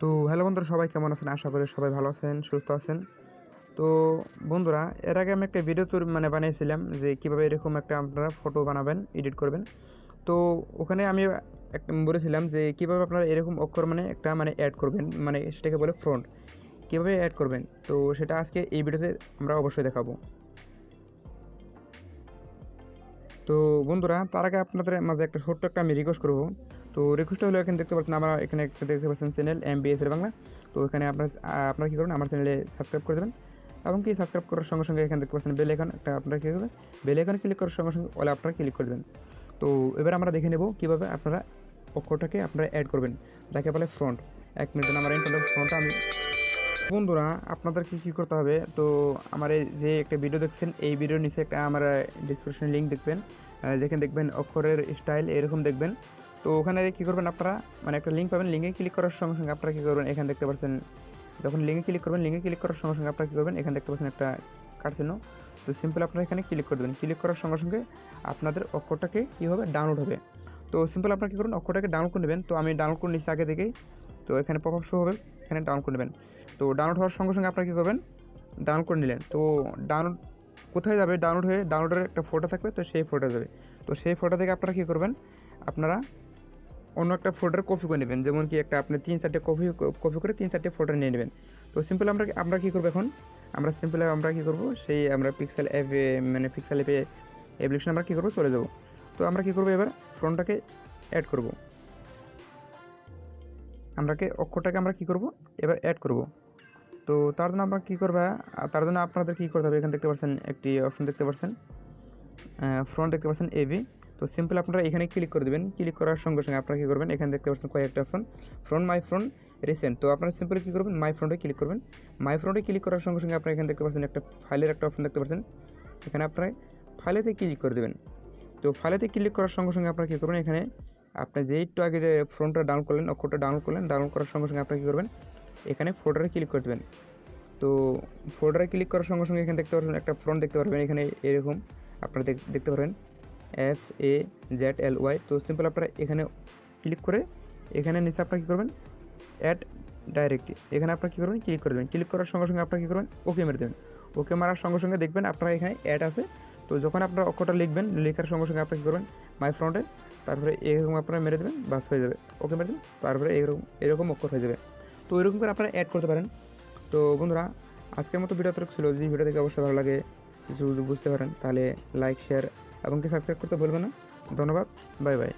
তো হ্যালো বন্ধুরা, সবাই কেমন আছেন? আশা করি সবাই ভালো আছেন, সুস্থ আছেন। তো বন্ধুরা, এর আগে আমি একটা ভিডিও বানিয়েছিলাম যে কীভাবে এরকম একটা আপনারা ফটো বানাবেন, এডিট করবেন। তো ওখানে আমি বলেছিলাম যে কীভাবে আপনারা এরকম অক্ষর একটা অ্যাড করবেন, সেটাকে বলে ফ্রন্ট, কীভাবে অ্যাড করবেন। তো সেটা আজকে এই ভিডিওতে আমরা অবশ্যই দেখাবো। তো বন্ধুরা, তার আগে আপনাদের মাঝে একটা ছোট্ট একটা আমি রিকোয়েস্ট করবো। তো রিকোয়েস্টটা হলো, এখানে দেখতে পাচ্ছেন আমরা এখানে একটা দেখতে পাচ্ছেন চ্যানেল MBSR বাংলা। তো এখানে আপনারা কী করবেন, আমার চ্যানেলে সাবস্ক্রাইব করে দেবেন। এবং কি সাবস্ক্রাইব করার সঙ্গে সঙ্গে এখানে দেখতে পাচ্ছেন বেল আইকন, একটা আপনারা কী করবেন, বেল আইকনে ক্লিক করার সঙ্গে সঙ্গে অলে আপনারা ক্লিক করে দেবেন। তো এবার আমরা দেখে নেব কীভাবে আপনারা অক্ষরটাকে আপনারা অ্যাড করবেন, যাকে বলে ফ্রন্ট। 1 মিনিট আমার ইন্টারনেট ফ্রন্টটা আমি বন্ধুরা আপনাদেরকে কী করতে হবে। তো আমার এই যে একটা ভিডিও দেখছেন, এই ভিডিওর নিচে একটা আমার ডিসক্রিপশনে লিঙ্ক দেখবেন, যেখানে দেখবেন অক্ষরের স্টাইল এরকম দেখবেন। তো ওখানে কী করবেন আপনারা, একটা লিঙ্ক পাবেন। লিঙ্কে ক্লিক করার সঙ্গে সঙ্গে আপনারা কী করবেন, এখানে দেখতে পাচ্ছেন, যখন লিঙ্কে ক্লিক করবেন, লিঙ্কে ক্লিক করার সঙ্গে সঙ্গে আপনারা কী করবেন, এখানে দেখতে পাচ্ছেন একটা কাট চিহ্ন। তো সিম্পল আপনারা এখানে ক্লিক করে দেবেন। ক্লিক করার সঙ্গে সঙ্গে আপনাদের অক্ষরটাকে কী হবে, ডাউনলোড হবে। তো সিম্পল আপনারা কী করুন, অক্ষরটাকে ডাউনলোড করে নেবেন। তো আমি ডাউনলোড করে নিচ্ছি আগে থেকেই। তো এখানে পপআপ শো হবে, এখানে ডাউনলোড করে নেবেন। তো ডাউনলোড হওয়ার সঙ্গে সঙ্গে আপনারা কী করবেন, ডাউনলোড করে নিলেন। তো ডাউনলোড কোথায় যাবে, ডাউনলোড হয়ে ডাউনলোডের একটা ফটো থাকবে, তো সেই ফটো যাবে। তো সেই ফটো থেকে আপনারা কী করবেন, আপনারা অন্য একটা ফোল্ডার কপি করে নেবেন। যেমন কি একটা আপনি 3-4টে কপি করে 3-4টে ফটো নিয়ে নেবেন। তো সিম্পল আমরা কী করবো এখন, আমরা কী করবো, সেই আমরা পিক্সেল অ্যাপে পিক্সেল অ্যাপে অ্যাপ্লিকেশন আমরা কী করবো, চলে যাব। তো আমরা কী করবো, এবার ফ্রন্টটাকে অ্যাড করব। অক্ষরটাকে আমরা কী করব, এবার অ্যাড করব। তো তার জন্য আমরা কী করবা, তার জন্য আপনাদের কী করতে হবে, এখানে দেখতে পাচ্ছেন একটি অপশন দেখতে পাচ্ছেন, ফ্রন্ট দেখতে পাচ্ছেন এবি। তো সিম্পল আপনারা এখানে ক্লিক করে দেবেন। ক্লিক করার সঙ্গে সঙ্গে আপনারা কী করবেন, এখানে দেখতে পাচ্ছেন কয়েকটা অপশন, মাই ফ্রন্ট রিসেন্ট। তো আপনারা সিম্পল কী করবেন, মাই ফ্রন্টে ক্লিক করবেন। মাই ফ্রন্টে ক্লিক করার সঙ্গে সঙ্গে আপনারা এখানে দেখতে পাচ্ছেন একটা ফাইলের একটা অপশন দেখতে পাচ্ছেন। এখানে আপনারা ফাইলেতে ক্লিক করে দেবেন। তো ফাইলেতে ক্লিক করার সঙ্গে সঙ্গে আপনারা কী করবেন, এখানে আপনি যে একটু আগে যে ফ্রন্টটা ডাউনলোড করলেন, অক্ষরটা ডাউনলোড করলেন, ডাউনলোড করার সঙ্গে সঙ্গে আপনারা কী করবেন, এখানে ফোল্ডারে ক্লিক করে দেবেন। তো ফোল্ডারে ক্লিক করার সঙ্গে সঙ্গে এখানে দেখতে পারবেন একটা ফ্রন্ট দেখতে পারবেন। এখানে এরকম আপনারা দেখতে পারবেন FAZLY। তো সিম্পল আপনারা এখানে ক্লিক করে এখানে নিচে আপনারা কী করবেন, অ্যাড ডাইরেক্টলি, এখানে আপনারা কী করবেন, ক্লিক করে দেবেন। ক্লিক করার সঙ্গে সঙ্গে আপনারা কী করবেন, ওকে মেরে দেবেন। ওকে মারার সঙ্গে সঙ্গে দেখবেন আপনারা এখানে অ্যাড আছে। তো যখন আপনারা অক্ষরটা লিখবেন, লেখার সঙ্গে সঙ্গে আপনারা কী করবেন, মাই ফ্রন্টে, তারপরে এরকম আপনারা মেরে দেবেন, বাস হয়ে যাবে। ওকে মেরে দেবেন, তারপরে এরকম অক্ষর হয়ে যাবে। তো এরকম করে আপনারা অ্যাড করতে পারেন। তো বন্ধুরা, আজকের মতো ভিডিও ছিল। যদি ভিডিও থেকে অবশ্যই ভালো লাগে, কিছু বুঝতে পারেন, তাহলে লাইক, শেয়ার এবং কি সাবস্ক্রাইব করতে ভুলবেন না। ধন্যবাদ, বাই বাই।